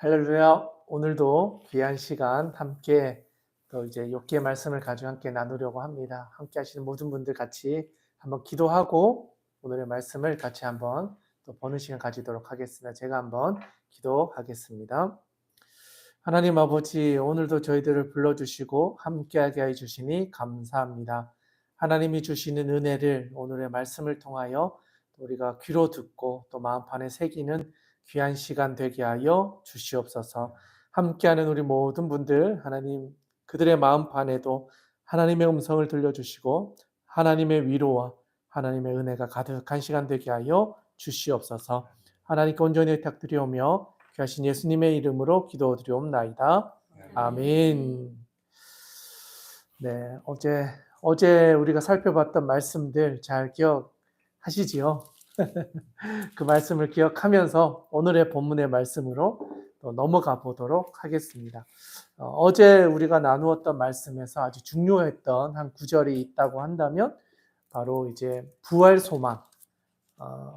할렐루야. 오늘도 귀한 시간 함께 또 이제 욥기의 말씀을 가지고 함께 나누려고 합니다. 함께 하시는 모든 분들 같이 한번 기도하고 오늘의 말씀을 같이 한번 또 보는 시간 가지도록 하겠습니다. 제가 한번 기도하겠습니다. 하나님 아버지, 오늘도 저희들을 불러주시고 함께하게 해주시니 감사합니다. 하나님이 주시는 은혜를 오늘의 말씀을 통하여 우리가 귀로 듣고 또 마음판에 새기는 귀한 시간 되게 하여 주시옵소서. 함께하는 우리 모든 분들, 하나님 그들의 마음판에도 하나님의 음성을 들려주시고 하나님의 위로와 하나님의 은혜가 가득한 시간 되게 하여 주시옵소서. 하나님께 온전히 부탁드리오며 귀하신 예수님의 이름으로 기도드리옵나이다. 아멘. 네, 어제 우리가 살펴봤던 말씀들 잘 기억하시지요? 그 말씀을 기억하면서 오늘의 본문의 말씀으로 또 넘어가 보도록 하겠습니다. 어제 우리가 나누었던 말씀에서 아주 중요했던 한 구절이 있다고 한다면 바로 이제 부활 소망.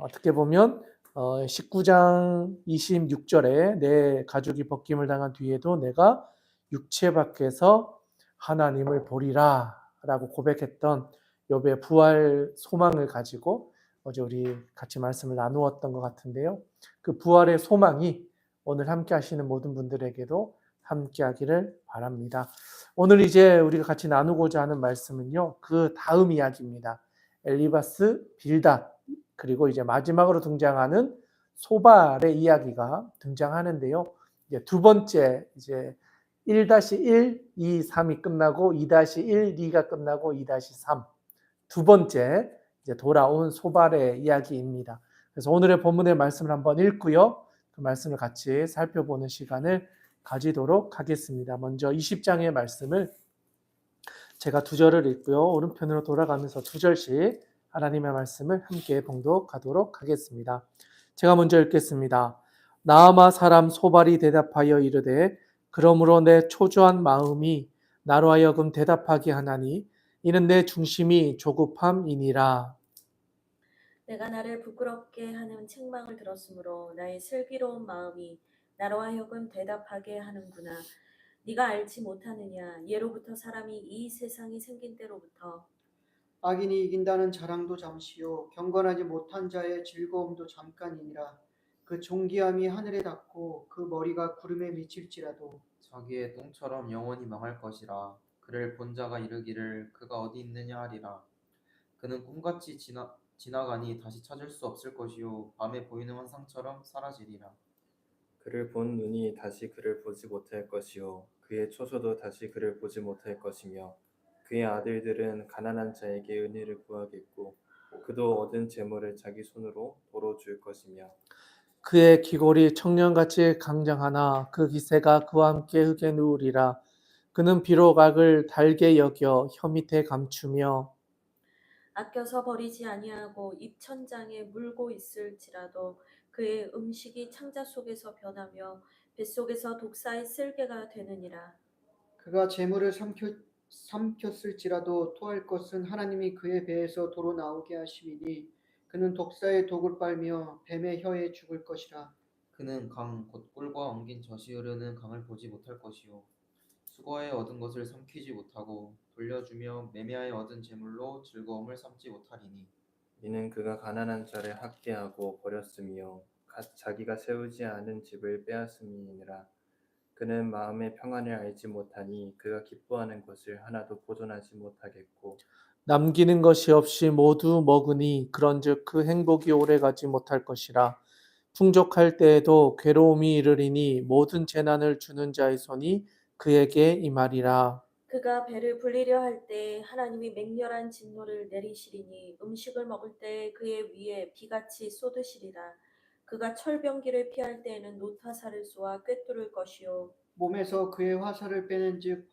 어떻게 보면 19장 26절에 내 가족이 벗김을 당한 뒤에도 내가 육체 밖에서 하나님을 보리라 라고 고백했던 욥의 부활 소망을 가지고 어제 우리 같이 말씀을 나누었던 것 같은데요. 그 부활의 소망이 오늘 함께 하시는 모든 분들에게도 함께 하기를 바랍니다. 오늘 이제 우리가 같이 나누고자 하는 말씀은요. 그 다음 이야기입니다. 엘리바스 빌닷 그리고 이제 마지막으로 등장하는 소발의 이야기가 등장하는데요. 이제 두 번째 이제 1-1, 2, 3이 끝나고 2-1, 2가 끝나고 2-3 두 번째 이제 돌아온 소발의 이야기입니다. 그래서 오늘의 본문의 말씀을 한번 읽고요. 그 말씀을 같이 살펴보는 시간을 가지도록 하겠습니다. 먼저 20장의 말씀을 제가 두 절을 읽고요. 오른편으로 돌아가면서 두 절씩 하나님의 말씀을 함께 봉독하도록 하겠습니다. 제가 먼저 읽겠습니다. 나아마 사람 소발이 대답하여 이르되 그러므로 내 초조한 마음이 나로 하여금 대답하게 하나니 이는 내 중심이 조급함이니라. 내가 나를 부끄럽게 하는 책망을 들었으므로 나의 슬기로운 마음이 나로 하여금 대답하게 하는구나. 네가 알지 못하느냐? 예로부터 사람이 이 세상이 생긴 때로부터 악인이 이긴다는 자랑도 잠시요 경건하지 못한 자의 즐거움도 잠깐이니라. 그 존귀함이 하늘에 닿고 그 머리가 구름에 미칠지라도 자기의 똥처럼 영원히 망할 것이라. 그를 본 자가 이르기를 그가 어디 있느냐 하리라. 그는 꿈같이 지나가니 다시 찾을 수 없을 것이요 밤에 보이는 환상처럼 사라지리라. 그를 본 눈이 다시 그를 보지 못할 것이요 그의 초소도 다시 그를 보지 못할 것이며 그의 아들들은 가난한 자에게 은혜를 구하겠고 그도 얻은 재물을 자기 손으로 도로 줄 것이며 그의 기골이 청년같이 강장하나 그 기세가 그와 함께 흙에 누우리라. 그는 비록 악을 달게 여겨 혀 밑에 감추며 아껴서 버리지 아니하고 입천장에 물고 있을지라도 그의 음식이 창자 속에서 변하며 뱃속에서 독사의 쓸개가 되느니라. 그가 재물을 삼켰을지라도 토할 것은 하나님이 그의 배에서 도로 나오게 하심이니 그는 독사의 독을 빨며 뱀의 혀에 죽을 것이라. 그는 강 곧 꿀과 엉긴 젖이 흐르는 강을 보지 못할 것이요 수거해 얻은 것을 삼키지 못하고 돌려주며 매매하여 얻은 재물로 즐거움을 삼지 못하리니 이는 그가 가난한 자를 학대하고 버렸으며 자기가 세우지 않은 집을 빼앗음이니라. 그는 마음의 평안을 알지 못하니 그가 기뻐하는 것을 하나도 보존하지 못하겠고 남기는 것이 없이 모두 먹으니 그런즉 그 행복이 오래가지 못할 것이라. 풍족할 때에도 괴로움이 이르리니 모든 재난을 주는 자의 손이 그에게 임하리라. 그가 배를 불리려 할 때 하나님이 맹렬한 진노를 내리시리니 음식을 먹을 때 그의 위에 비같이 쏟으시리라. 그가 철병기를 피할 때에는 노타사를 쏘아 꿰뚫을 것이요 몸에서 그의 화살을 빼는즉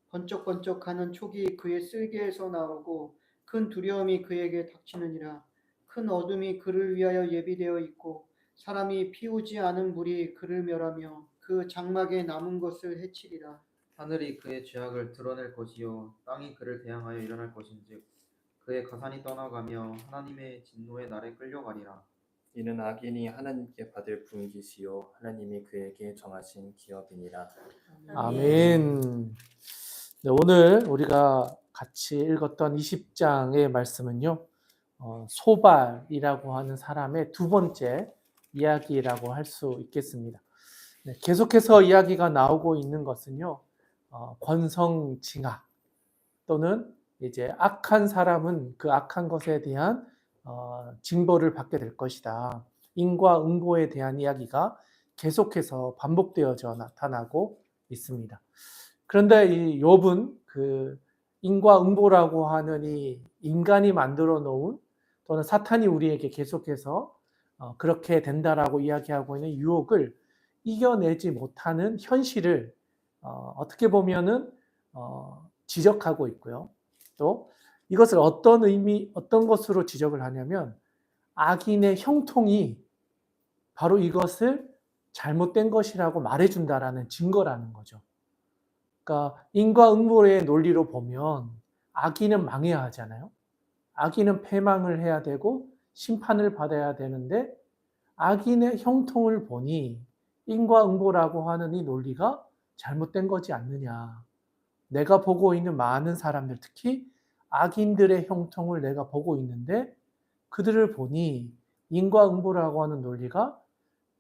번쩍번쩍하는 촉이 그의 쓸개에서 나오고 큰 두려움이 그에게 닥치느니라. 큰 어둠이 그를 위하여 예비되어 있고 사람이 피우지 않은 물이 그를 멸하며 그 장막에 남은 것을 해치리라. 하늘이 그의 죄악을 드러낼 것이요 땅이 그를 대항하여 일어날 것인즉 그의 가산이 떠나가며 하나님의 진노의 날에 끌려가리라. 이는 악인이 하나님께 받을 분깃이요 하나님이 그에게 정하신 기업이니라. 아멘. 네, 오늘 우리가 같이 읽었던 20장의 말씀은요, 소발이라고 하는 사람의 두 번째 이야기라고 할 수 있겠습니다. 네, 계속해서 이야기가 나오고 있는 것은요, 권성징악 또는 이제 악한 사람은 그 악한 것에 대한 징벌을 받게 될 것이다. 인과응보에 대한 이야기가 계속해서 반복되어져 나타나고 있습니다. 그런데 이 욥은 그 인과응보라고 하는 이 인간이 만들어 놓은 또는 사탄이 우리에게 계속해서 그렇게 된다라고 이야기하고 있는 유혹을 이겨내지 못하는 현실을 어떻게 보면은 지적하고 있고요. 또 이것을 어떤 것으로 지적을 하냐면 악인의 형통이 바로 이것을 잘못된 것이라고 말해준다라는 증거라는 거죠. 그러니까 인과응보의 논리로 보면 악인은 망해야 하잖아요. 악인은 패망을 해야 되고 심판을 받아야 되는데 악인의 형통을 보니 인과응보라고 하는 이 논리가 잘못된 거지 않느냐. 내가 보고 있는 많은 사람들, 특히 악인들의 형통을 내가 보고 있는데 그들을 보니 인과응보라고 하는 논리가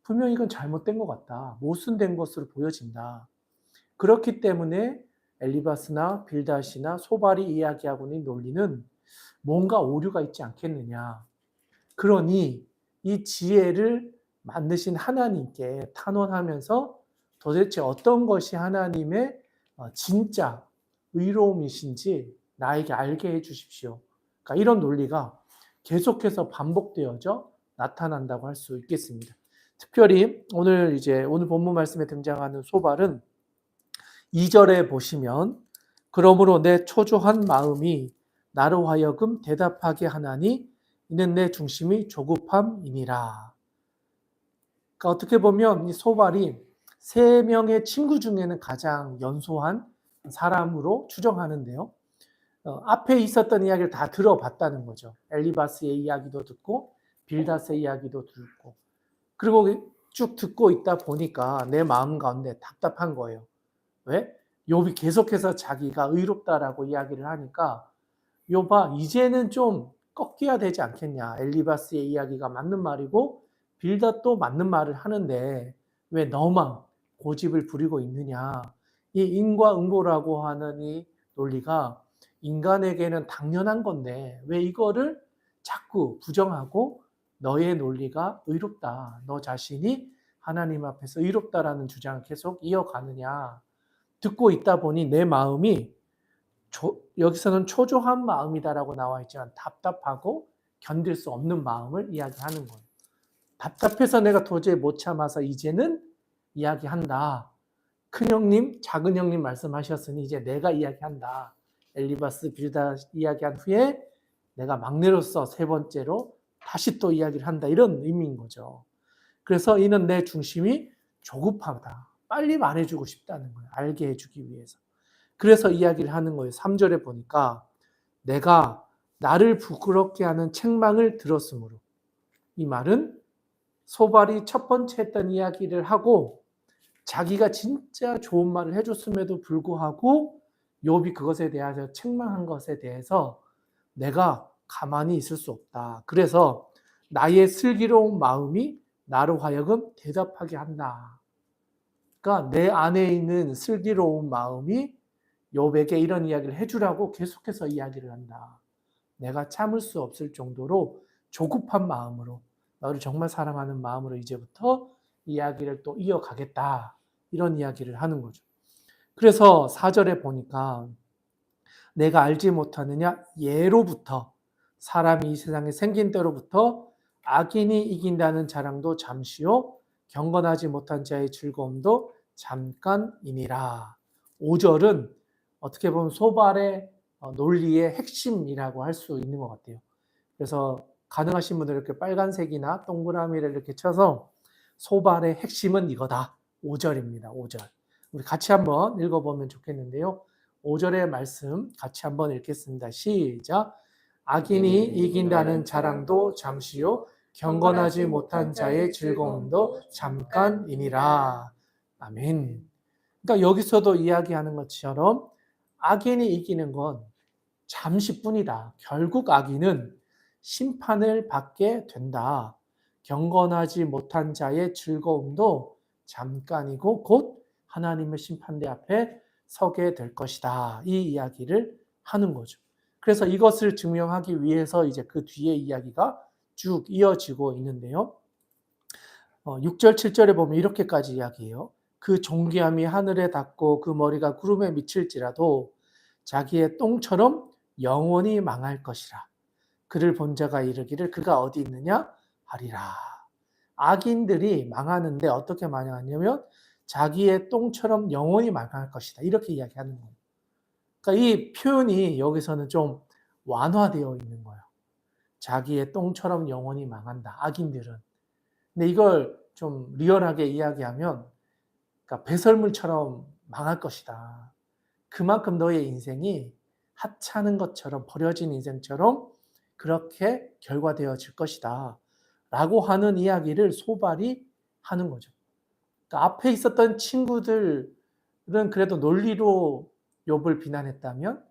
분명히 이건 잘못된 것 같다. 모순된 것으로 보여진다. 그렇기 때문에 엘리바스나 빌닷이나 소발이 이야기하고 있는 논리는 뭔가 오류가 있지 않겠느냐. 그러니 이 지혜를 만드신 하나님께 탄원하면서 도대체 어떤 것이 하나님의 진짜 의로움이신지 나에게 알게 해 주십시오. 그러니까 이런 논리가 계속해서 반복되어져 나타난다고 할 수 있겠습니다. 특별히 오늘 본문 말씀에 등장하는 소발은 2절에 보시면 그러므로 내 초조한 마음이 나로 하여금 대답하게 하나니 이는 내 중심이 조급함이니라. 그러니까 어떻게 보면 이 소발이 3명의 친구 중에는 가장 연소한 사람으로 추정하는데요. 앞에 있었던 이야기를 다 들어봤다는 거죠. 엘리바스의 이야기도 듣고 빌닷의 이야기도 듣고 그리고 쭉 듣고 있다 보니까 내 마음 가운데 답답한 거예요. 왜? 욥이 계속해서 자기가 의롭다라고 이야기를 하니까 욥아 이제는 좀 꺾여야 되지 않겠냐. 엘리바스의 이야기가 맞는 말이고 빌닷도 맞는 말을 하는데 왜 너만 고집을 부리고 있느냐. 이 인과응보라고 하는 이 논리가 인간에게는 당연한 건데 왜 이거를 자꾸 부정하고 너의 논리가 의롭다. 너 자신이 하나님 앞에서 의롭다라는 주장을 계속 이어가느냐. 듣고 있다 보니 내 마음이 여기서는 초조한 마음이다라고 나와 있지만 답답하고 견딜 수 없는 마음을 이야기하는 거예요. 답답해서 내가 도저히 못 참아서 이제는 이야기한다. 큰형님, 작은형님 말씀하셨으니 이제 내가 이야기한다. 엘리바스 빌닷 이야기한 후에 내가 막내로서 3번째로 다시 또 이야기를 한다. 이런 의미인 거죠. 그래서 이는 내 중심이 조급하다. 빨리 말해주고 싶다는 거예요. 알게 해주기 위해서. 그래서 이야기를 하는 거예요. 3절에 보니까 내가 나를 부끄럽게 하는 책망을 들었으므로. 이 말은 소발이 첫 번째 했던 이야기를 하고 자기가 진짜 좋은 말을 해줬음에도 불구하고 욥이 그것에 대해서 책망한 것에 대해서 내가 가만히 있을 수 없다. 그래서 나의 슬기로운 마음이 나로 하여금 대답하게 한다. 그러니까 내 안에 있는 슬기로운 마음이 욥에게 이런 이야기를 해주라고 계속해서 이야기를 한다. 내가 참을 수 없을 정도로 조급한 마음으로 너를 정말 사랑하는 마음으로 이제부터 이야기를 또 이어가겠다. 이런 이야기를 하는 거죠. 그래서 4절에 보니까 내가 알지 못하느냐 예로부터 사람이 이 세상에 생긴 때로부터 악인이 이긴다는 자랑도 잠시요 경건하지 못한 자의 즐거움도 잠깐이니라. 5절은 어떻게 보면 소발의 논리의 핵심이라고 할 수 있는 것 같아요. 그래서 가능하신 분들 이렇게 빨간색이나 동그라미를 이렇게 쳐서 소발의 핵심은 이거다. 5절입니다. 5절. 우리 같이 한번 읽어보면 좋겠는데요. 5절의 말씀 같이 한번 읽겠습니다. 시작. 악인이 이긴다는 자랑도 잠시요 경건하지 못한 자의 즐거움도 잠깐이니라. 아멘. 그러니까 여기서도 이야기하는 것처럼 악인이 이기는 건 잠시뿐이다. 결국 악인은 심판을 받게 된다. 경건하지 못한 자의 즐거움도 잠깐이고 곧 하나님의 심판대 앞에 서게 될 것이다. 이 이야기를 하는 거죠. 그래서 이것을 증명하기 위해서 이제 그 뒤에 이야기가 쭉 이어지고 있는데요. 6절, 7절에 보면 이렇게까지 이야기해요. 그 존귀함이 하늘에 닿고 그 머리가 구름에 미칠지라도 자기의 똥처럼 영원히 망할 것이라. 그를 본 자가 이르기를 그가 어디 있느냐 하리라. 악인들이 망하는데 어떻게 망하냐면 자기의 똥처럼 영원히 망할 것이다. 이렇게 이야기하는 거예요. 그러니까 이 표현이 여기서는 좀 완화되어 있는 거예요. 자기의 똥처럼 영원히 망한다. 악인들은. 근데 이걸 좀 리얼하게 이야기하면 그러니까 배설물처럼 망할 것이다. 그만큼 너의 인생이 하찮은 것처럼 버려진 인생처럼 그렇게 결과되어질 것이다. 라고 하는 이야기를 소발이 하는 거죠. 그러니까 앞에 있었던 친구들은 그래도 논리로 욥을 비난했다면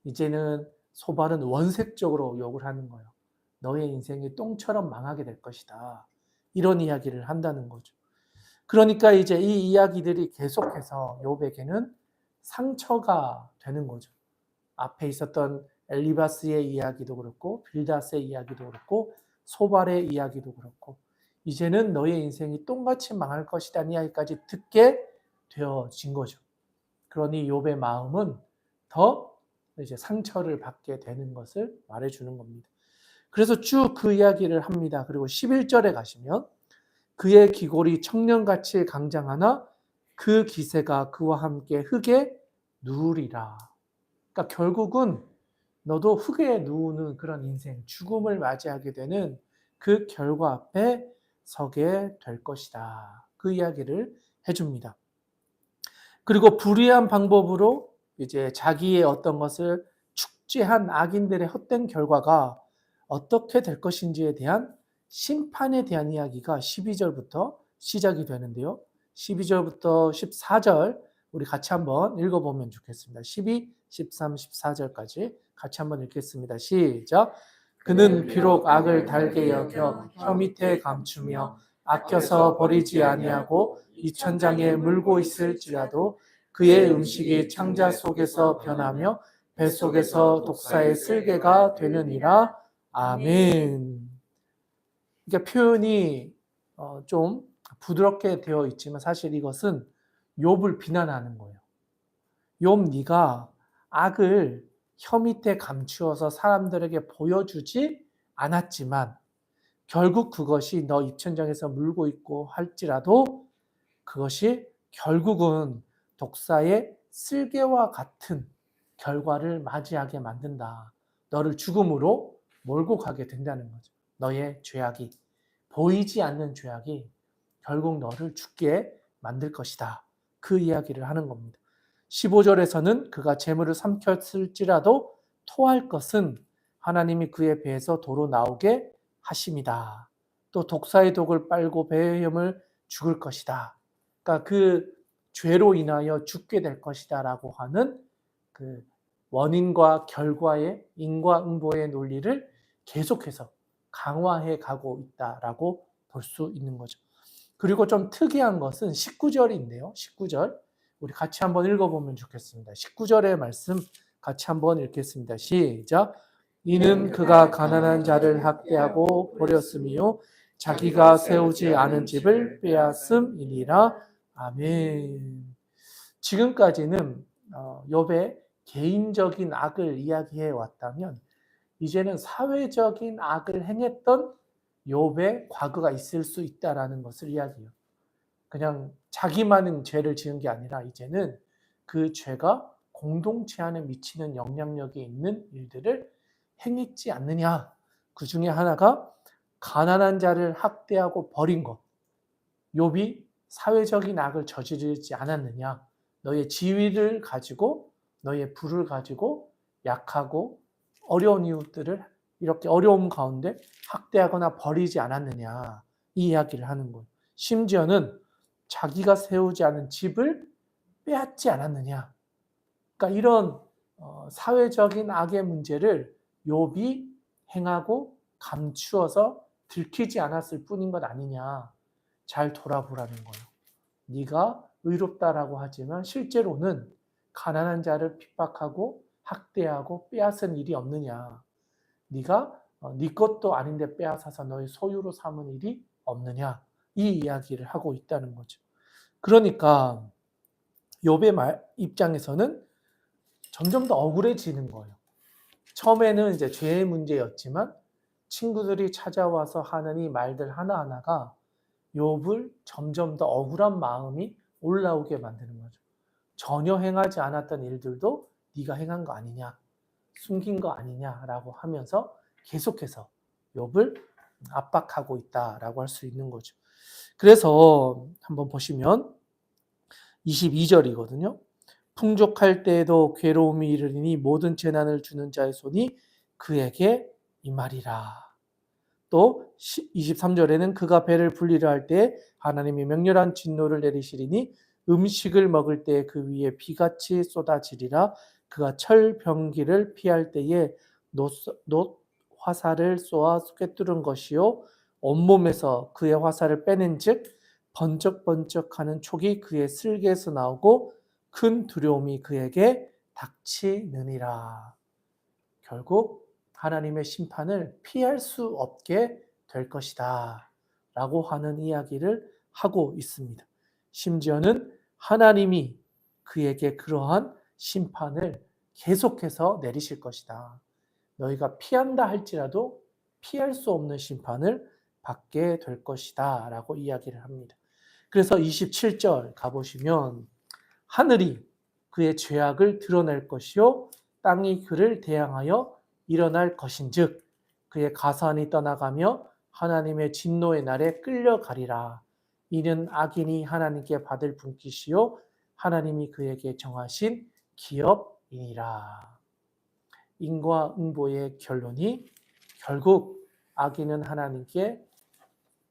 이제는 소발은 원색적으로 욕을 하는 거예요. 너의 인생이 똥처럼 망하게 될 것이다. 이런 이야기를 한다는 거죠. 그러니까 이제 이 이야기들이 계속해서 욥에게는 상처가 되는 거죠. 앞에 있었던 엘리바스의 이야기도 그렇고 빌닷의 이야기도 그렇고 소발의 이야기도 그렇고 이제는 너의 인생이 똥같이 망할 것이라는 이야기까지 듣게 되어진 거죠. 그러니 욥의 마음은 더 이제 상처를 받게 되는 것을 말해주는 겁니다. 그래서 쭉 그 이야기를 합니다. 그리고 11절에 가시면 그의 기골이 청년같이 강장하나 그 기세가 그와 함께 흙에 누우리라. 그러니까 결국은 너도 흙에 누우는 그런 인생, 죽음을 맞이하게 되는 그 결과 앞에 서게 될 것이다. 그 이야기를 해줍니다. 그리고 불의한 방법으로 이제 자기의 어떤 것을 축제한 악인들의 헛된 결과가 어떻게 될 것인지에 대한 심판에 대한 이야기가 12절부터 시작이 되는데요. 12절부터 14절 우리 같이 한번 읽어보면 좋겠습니다. 12, 13, 14절까지 같이 한번 읽겠습니다. 시작. 그는 비록 악을 달게 여겨 혀 밑에 감추며 아껴서 버리지 아니하고 이천장에 물고 있을지라도 그의 음식이 창자 속에서 변하며 배 속에서 독사의 쓸개가 되느니라. 아멘. 그러니까 표현이 좀 부드럽게 되어 있지만 사실 이것은 욥을 비난하는 거예요. 욥 네가 악을 혀 밑에 감추어서 사람들에게 보여주지 않았지만 결국 그것이 너 입천장에서 물고 있고 할지라도 그것이 결국은 독사의 쓸개와 같은 결과를 맞이하게 만든다. 너를 죽음으로 몰고 가게 된다는 거죠. 너의 죄악이, 보이지 않는 죄악이 결국 너를 죽게 만들 것이다. 그 이야기를 하는 겁니다. 15절에서는 그가 재물을 삼켰을지라도 토할 것은 하나님이 그의 배에서 도로 나오게 하심이다. 또 독사의 독을 빨고 배의 염을 죽을 것이다. 그러니까 그 죄로 인하여 죽게 될 것이다 라고 하는 그 원인과 결과의 인과응보의 논리를 계속해서 강화해 가고 있다라고 볼 수 있는 거죠. 그리고 좀 특이한 것은 19절인데요. 19절 우리 같이 한번 읽어보면 좋겠습니다. 19절의 말씀 같이 한번 읽겠습니다. 시작. 이는 그가 가난한 자를 학대하고 버렸으며 자기가 세우지 않은 집을 빼앗음이니라. 아멘. 지금까지는 욥의 개인적인 악을 이야기해 왔다면 이제는 사회적인 악을 행했던 욥의 과거가 있을 수 있다라는 것을 이야기해요. 그냥 자기만은 죄를 지은 게 아니라 이제는 그 죄가 공동체 안에 미치는 영향력이 있는 일들을 행했지 않느냐. 그 중에 하나가 가난한 자를 학대하고 버린 것. 욥이 사회적인 악을 저지르지 않았느냐. 너의 지위를 가지고 너의 부를 가지고 약하고 어려운 이웃들을 이렇게 어려움 가운데 학대하거나 버리지 않았느냐 이 이야기를 하는 거예요. 심지어는 자기가 세우지 않은 집을 빼앗지 않았느냐. 그러니까 이런 사회적인 악의 문제를 욥이 행하고 감추어서 들키지 않았을 뿐인 것 아니냐. 잘 돌아보라는 거예요. 네가 의롭다라고 하지만 실제로는 가난한 자를 핍박하고 학대하고 빼앗은 일이 없느냐. 네가 네 것도 아닌데 빼앗아서 너의 소유로 삼은 일이 없느냐. 이 이야기를 하고 있다는 거죠. 그러니까 욥의 입장에서는 점점 더 억울해지는 거예요. 처음에는 이제 죄의 문제였지만 친구들이 찾아와서 하는 이 말들 하나하나가 욥을 점점 더 억울한 마음이 올라오게 만드는 거죠. 전혀 행하지 않았던 일들도 네가 행한 거 아니냐, 숨긴 거 아니냐라고 하면서 계속해서 욥을 압박하고 있다라고 할 수 있는 거죠. 그래서 한번 보시면 22절이거든요. 풍족할 때에도 괴로움이 이르리니 모든 재난을 주는 자의 손이 그에게 임하리라. 또 23절에는 그가 배를 불리려 할 때 하나님이 맹렬한 진노를 내리시리니 음식을 먹을 때 그 위에 비같이 쏟아지리라. 그가 철병기를 피할 때에 놋 화살을 쏘아 꿰뚫은 것이요 온몸에서 그의 화살을 빼낸즉 번쩍번쩍하는 촉이 그의 슬개에서 나오고 큰 두려움이 그에게 닥치느니라. 결국 하나님의 심판을 피할 수 없게 될 것이다 라고 하는 이야기를 하고 있습니다. 심지어는 하나님이 그에게 그러한 심판을 계속해서 내리실 것이다. 너희가 피한다 할지라도 피할 수 없는 심판을 받게 될 것이다 라고 이야기를 합니다. 그래서 27절 가보시면 하늘이 그의 죄악을 드러낼 것이요 땅이 그를 대항하여 일어날 것인즉 그의 가산이 떠나가며 하나님의 진노의 날에 끌려가리라. 이는 악인이 하나님께 받을 분깃이요 하나님이 그에게 정하신 기업이니라. 인과응보의 결론이 결국 악인은 하나님께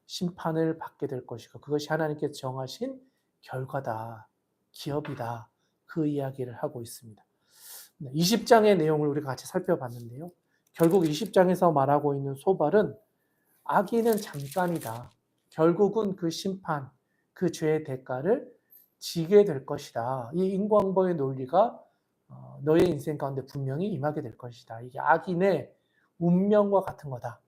심판을 받게 될 것이고 그것이 하나님께 정하신 결과다. 기업이다. 그 이야기를 하고 있습니다. 20장의 내용을 우리가 같이 살펴봤는데요. 결국 20장에서 말하고 있는 소발은 악인은 잠깐이다. 결국은 그 심판, 그 죄의 대가를 지게 될 것이다. 이 인과응보의 논리가 너의 인생 가운데 분명히 임하게 될 것이다. 이게 악인의 운명과 같은 거다.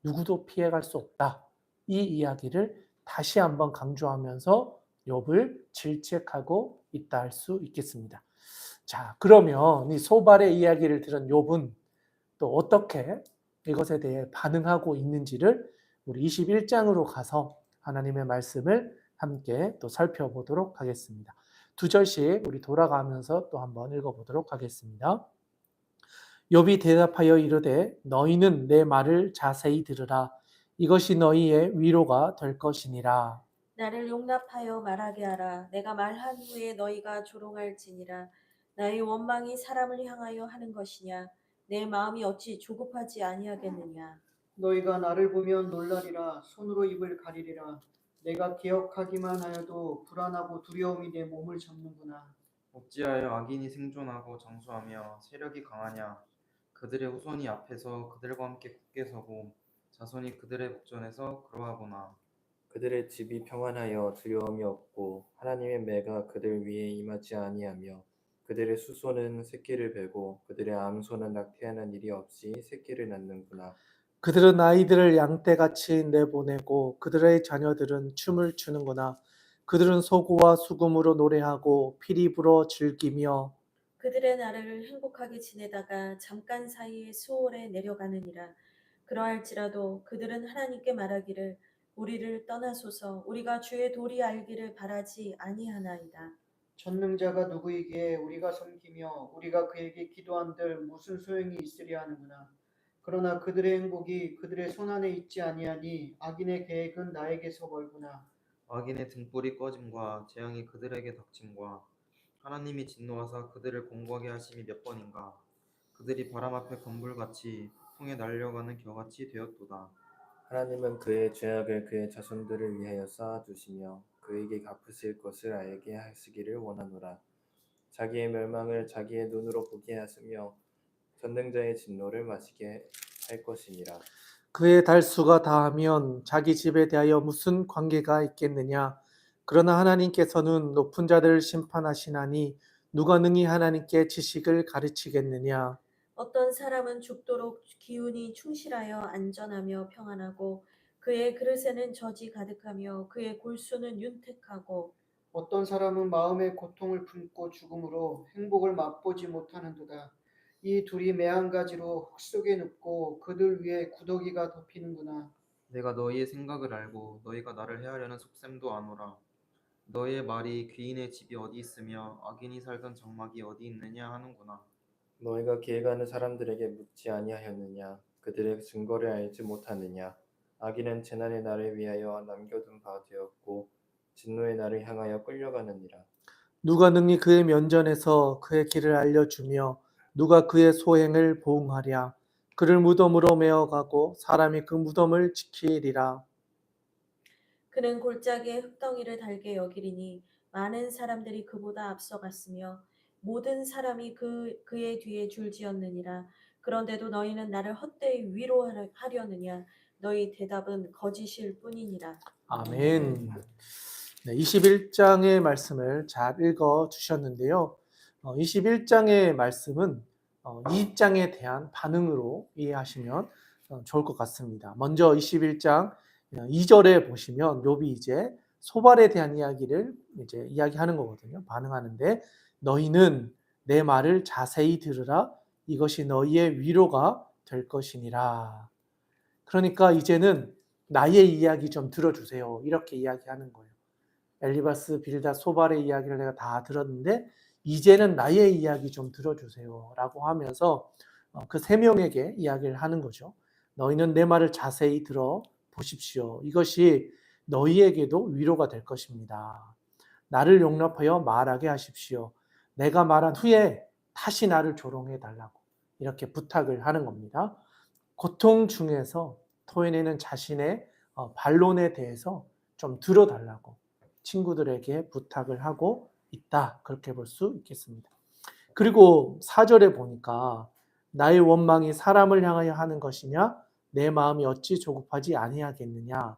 누구도 피해갈 수 없다. 이 이야기를 다시 한번 강조하면서 욥을 질책하고 있다 할 수 있겠습니다. 자, 그러면 이 소발의 이야기를 들은 욥은 또 어떻게 이것에 대해 반응하고 있는지를 우리 21장으로 가서 하나님의 말씀을 함께 또 살펴보도록 하겠습니다. 두 절씩 우리 돌아가면서 또 한번 읽어보도록 하겠습니다. 욥이 대답하여 이르되 너희는 내 말을 자세히 들으라. 이것이 너희의 위로가 될 것이니라. 나를 용납하여 말하게 하라. 내가 말한 후에 너희가 조롱할지니라. 나의 원망이 사람을 향하여 하는 것이냐? 내 마음이 어찌 조급하지 아니하겠느냐? 너희가 나를 보면 놀라리라. 손으로 입을 가리리라. 내가 기억하기만 하여도 불안하고 두려움이 내 몸을 잡는구나. 어찌하여 악인이 생존하고 장수하며 세력이 강하냐? 그들의 후손이 앞에서 그들과 함께 굳게 서고 자손이 그들의 목전에서 그러하구나. 그들의 집이 평안하여 두려움이 없고 하나님의 매가 그들 위에 임하지 아니하며 그들의 수소는 새끼를 베고 그들의 암소는 낙태하는 일이 없이 새끼를 낳는구나. 그들은 아이들을 양떼같이 내보내고 그들의 자녀들은 춤을 추는구나. 그들은 소고와 수금으로 노래하고 피리 불어 즐기며 그들의 나라를 행복하게 지내다가 잠깐 사이에 수월에 내려가느니라. 그러할지라도 그들은 하나님께 말하기를 우리를 떠나소서 우리가 주의 도리 알기를 바라지 아니하나이다. 전능자가 누구이기에 우리가 섬기며 우리가 그에게 기도한들 무슨 소용이 있으랴 하는구나. 그러나 그들의 행복이 그들의 손안에 있지 아니하니 악인의 계획은 나에게서 멀구나. 악인의 등불이 꺼짐과 재앙이 그들에게 닥침과 하나님이 진노하사 그들을 공고하게 하심이 몇 번인가. 그들이 바람 앞에 건불같이 폭풍에 날려가는 겨같이 되었도다. 하나님은 그의 죄악을 그의 자손들을 위하여 쌓아두시며 그에게 갚으실 것을 알게 하시기를 원하노라. 자기의 멸망을 자기의 눈으로 보게 하시며 전능자의 진노를 마시게 할 것이니라. 그의 달수가 다하면 자기 집에 대하여 무슨 관계가 있겠느냐? 그러나 하나님께서는 높은 자들을 심판하시나니 누가 능히 하나님께 지식을 가르치겠느냐? 어떤 사람은 죽도록 기운이 충실하여 안전하며 평안하고 그의 그릇에는 젖이 가득하며 그의 골수는 윤택하고 어떤 사람은 마음의 고통을 품고 죽음으로 행복을 맛보지 못하는도다. 이 둘이 매한가지로 흙 속에 눕고 그들 위에 구더기가 덮이는구나. 내가 너희의 생각을 알고 너희가 나를 해하려는 속셈도 아노라. 너희의 말이 귀인의 집이 어디 있으며 악인이 살던 장막이 어디 있느냐 하는구나. 너희가 길 가는 사람들에게 묻지 아니하였느냐? 그들의 증거를 알지 못하느냐? 악인은 재난의 날을 위하여 남겨둔 바 되었고 진노의 날을 향하여 끌려가느니라. 누가 능히 그의 면전에서 그의 길을 알려주며 누가 그의 소행을 보응하랴? 그를 무덤으로 메어가고 사람이 그 무덤을 지키리라. 그는 골짜기에 흙덩이를 달게 여기리니 많은 사람들이 그보다 앞서갔으며 모든 사람이 그의 뒤에 줄지었느니라. 그런데도 너희는 나를 헛되이 위로하려느냐? 너희 대답은 거짓일 뿐이니라. 아멘. 네, 21장의 말씀을 잘 읽어 주셨는데요. 21장의 말씀은 20장에 대한 반응으로 이해하시면 좋을 것 같습니다. 먼저 21장 2절에 보시면 욥이 이제 소발에 대한 이야기를 이제 이야기하는 거거든요. 반응하는데 너희는 내 말을 자세히 들으라. 이것이 너희의 위로가 될 것이니라. 그러니까 이제는 나의 이야기 좀 들어주세요. 이렇게 이야기하는 거예요. 엘리바스, 빌닷, 소발의 이야기를 내가 다 들었는데 이제는 나의 이야기 좀 들어주세요. 라고 하면서 그 세 명에게 이야기를 하는 거죠. 너희는 내 말을 자세히 들어보십시오. 이것이 너희에게도 위로가 될 것입니다. 나를 용납하여 말하게 하십시오. 내가 말한 후에 다시 나를 조롱해 달라고 이렇게 부탁을 하는 겁니다. 고통 중에서 토해내는 자신의 반론에 대해서 좀 들어달라고 친구들에게 부탁을 하고 있다. 그렇게 볼 수 있겠습니다. 그리고 4절에 보니까 나의 원망이 사람을 향하여 하는 것이냐? 내 마음이 어찌 조급하지 아니하겠느냐?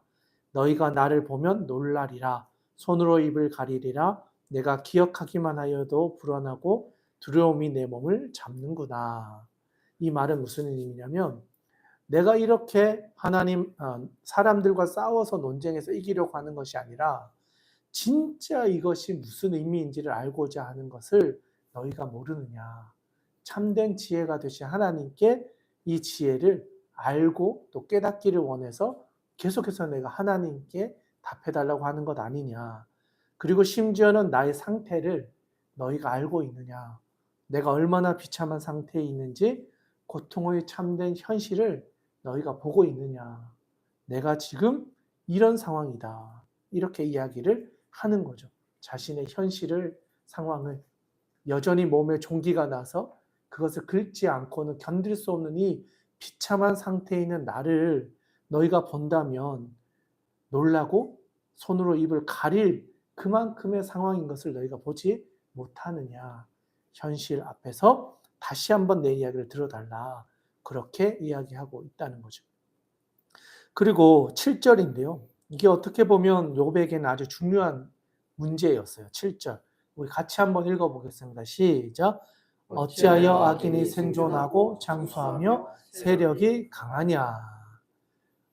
너희가 나를 보면 놀라리라. 손으로 입을 가리리라. 내가 기억하기만 하여도 불안하고 두려움이 내 몸을 잡는구나. 이 말은 무슨 의미냐면 내가 이렇게 사람들과 싸워서 논쟁에서 이기려고 하는 것이 아니라 진짜 이것이 무슨 의미인지를 알고자 하는 것을 너희가 모르느냐. 참된 지혜가 되신 하나님께 이 지혜를 알고 또 깨닫기를 원해서 계속해서 내가 하나님께 답해달라고 하는 것 아니냐. 그리고 심지어는 나의 상태를 너희가 알고 있느냐. 내가 얼마나 비참한 상태에 있는지 고통의 참된 현실을 너희가 보고 있느냐. 내가 지금 이런 상황이다. 이렇게 이야기를 하는 거죠. 자신의 현실을, 상황을 여전히 몸에 종기가 나서 그것을 긁지 않고는 견딜 수 없는 이 비참한 상태에 있는 나를 너희가 본다면 놀라고 손으로 입을 가릴 그만큼의 상황인 것을 너희가 보지 못하느냐. 현실 앞에서 다시 한번 내 이야기를 들어달라. 그렇게 이야기하고 있다는 거죠. 그리고 7절인데요. 이게 어떻게 보면 욥에게는 아주 중요한 문제였어요. 7절. 우리 같이 한번 읽어보겠습니다. 시작. 어찌하여 악인이 생존하고 장수하며 세력이 강하냐.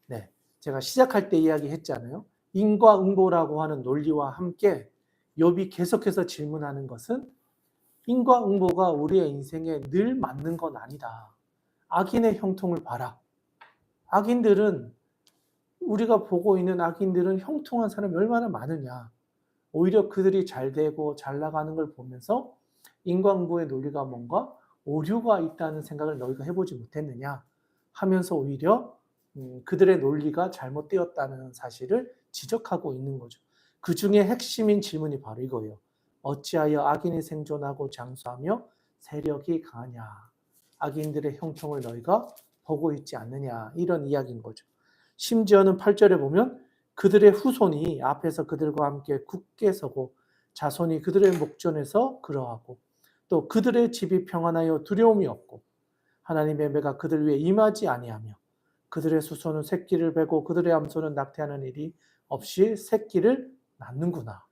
네, 제가 시작할 때 이야기했잖아요. 인과응보라고 하는 논리와 함께 욥이 계속해서 질문하는 것은 인과응보가 우리의 인생에 늘 맞는 건 아니다. 악인의 형통을 봐라. 악인들은 우리가 보고 있는 악인들은 형통한 사람이 얼마나 많으냐. 오히려 그들이 잘 되고 잘 나가는 걸 보면서 인과응보의 논리가 뭔가 오류가 있다는 생각을 너희가 해보지 못했느냐 하면서 오히려 그들의 논리가 잘못되었다는 사실을 지적하고 있는 거죠. 그 중에 핵심인 질문이 바로 이거예요. 어찌하여 악인이 생존하고 장수하며 세력이 강하냐. 악인들의 형통을 너희가 보고 있지 않느냐, 이런 이야기인 거죠. 심지어는 8절에 보면 그들의 후손이 앞에서 그들과 함께 굳게 서고 자손이 그들의 목전에서 그러하고 또 그들의 집이 평안하여 두려움이 없고 하나님의 매가 그들 위에 임하지 아니하며 그들의 수소는 새끼를 베고 그들의 암소는 낙태하는 일이 없이 새끼를 낳는구나.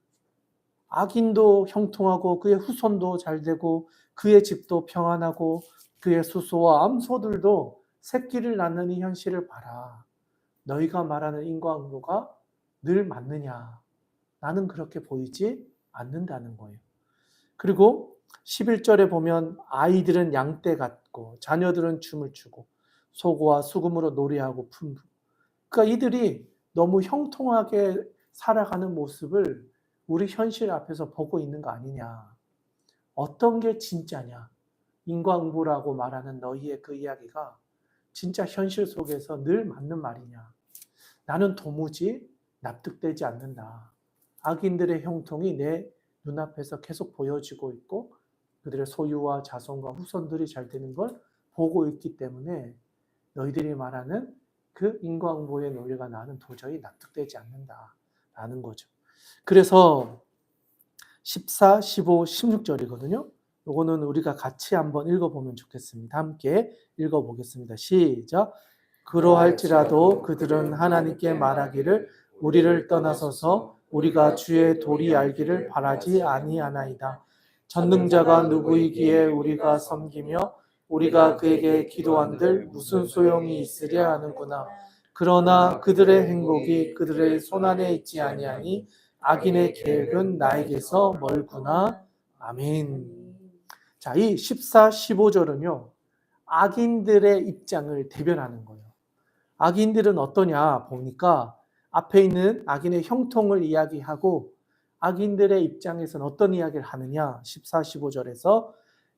악인도 형통하고 그의 후손도 잘되고 그의 집도 평안하고 그의 수소와 암소들도 새끼를 낳는 이 현실을 봐라. 너희가 말하는 인과응보가 늘 맞느냐? 나는 그렇게 보이지 않는다는 거예요. 그리고 11절에 보면 아이들은 양떼 같고 자녀들은 춤을 추고 소고와 수금으로 노래하고 품부. 그러니까 이들이 너무 형통하게 살아가는 모습을 우리 현실 앞에서 보고 있는 거 아니냐. 어떤 게 진짜냐. 인과응보라고 말하는 너희의 그 이야기가 진짜 현실 속에서 늘 맞는 말이냐. 나는 도무지 납득되지 않는다. 악인들의 형통이 내 눈앞에서 계속 보여지고 있고 그들의 소유와 자손과 후손들이 잘 되는 걸 보고 있기 때문에 너희들이 말하는 그 인과응보의 논리가 나는 도저히 납득되지 않는다라는 거죠. 그래서 14, 15, 16절이거든요. 요거는 우리가 같이 한번 읽어보면 좋겠습니다. 함께 읽어보겠습니다. 시작. 그러할지라도 그들은 하나님께 말하기를 우리를 떠나서서 우리가 주의 도리 알기를 바라지 아니하나이다. 전능자가 누구이기에 우리가 섬기며 우리가 그에게 기도한들 무슨 소용이 있으랴 하는구나. 그러나 그들의 행복이 그들의 손안에 있지 아니하니 악인의 계획은 나에게서 멀구나. 아멘. 자, 이 14, 15절은요. 악인들의 입장을 대변하는 거예요. 악인들은 어떠냐 보니까 앞에 있는 악인의 형통을 이야기하고 악인들의 입장에서는 어떤 이야기를 하느냐 14, 15절에서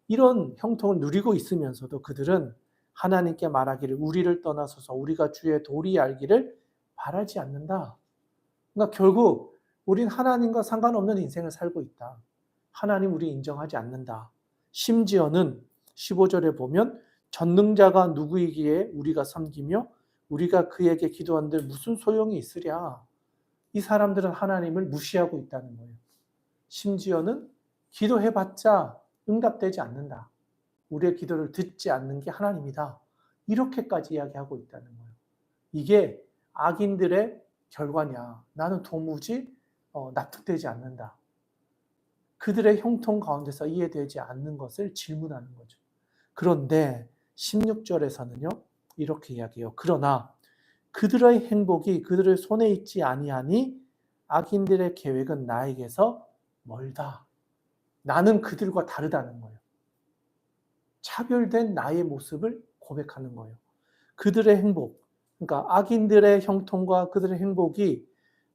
이런 형통을 누리고 있으면서도 그들은 하나님께 말하기를 우리를 떠나서서 우리가 주의 도리 알기를 바라지 않는다. 그러니까 결국 우린 하나님과 상관없는 인생을 살고 있다. 하나님 우리 인정하지 않는다. 심지어는 15절에 보면 전능자가 누구이기에 우리가 섬기며 우리가 그에게 기도한들 무슨 소용이 있으랴. 이 사람들은 하나님을 무시하고 있다는 거예요. 심지어는 기도해봤자 응답되지 않는다. 우리의 기도를 듣지 않는 게 하나님이다. 이렇게까지 이야기하고 있다는 거예요. 이게 악인들의 결과냐. 나는 도무지 납득되지 않는다. 그들의 형통 가운데서 이해되지 않는 것을 질문하는 거죠. 그런데 16절에서는요. 이렇게 이야기해요. 그러나 그들의 행복이 그들의 손에 있지 아니하니 악인들의 계획은 나에게서 멀다. 나는 그들과 다르다는 거예요. 차별된 나의 모습을 고백하는 거예요. 그들의 행복, 그러니까 악인들의 형통과 그들의 행복이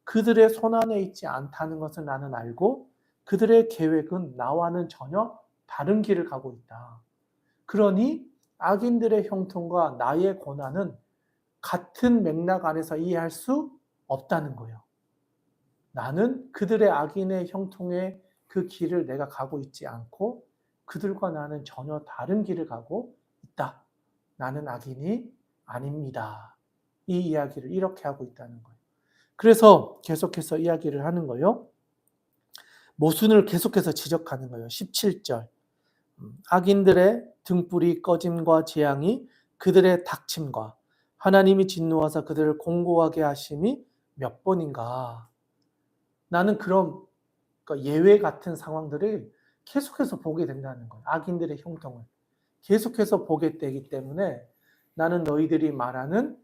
그들의 손안에 있지 않다는 것을 나는 알고 그들의 계획은 나와는 전혀 다른 길을 가고 있다. 그러니 악인들의 형통과 나의 고난은 같은 맥락 안에서 이해할 수 없다는 거예요. 나는 그들의 악인의 형통의 그 길을 내가 가고 있지 않고 그들과 나는 전혀 다른 길을 가고 있다. 나는 악인이 아닙니다. 이 이야기를 이렇게 하고 있다는 거예요. 그래서 계속해서 이야기를 하는 거예요. 모순을 계속해서 지적하는 거예요. 17절. 악인들의 등불이 꺼짐과 재앙이 그들의 닥침과 하나님이 진노하사 그들을 공고하게 하심이 몇 번인가. 나는 그런 예외 같은 상황들을 계속해서 보게 된다는 거예요. 악인들의 형통을 계속해서 보게 되기 때문에 나는 너희들이 말하는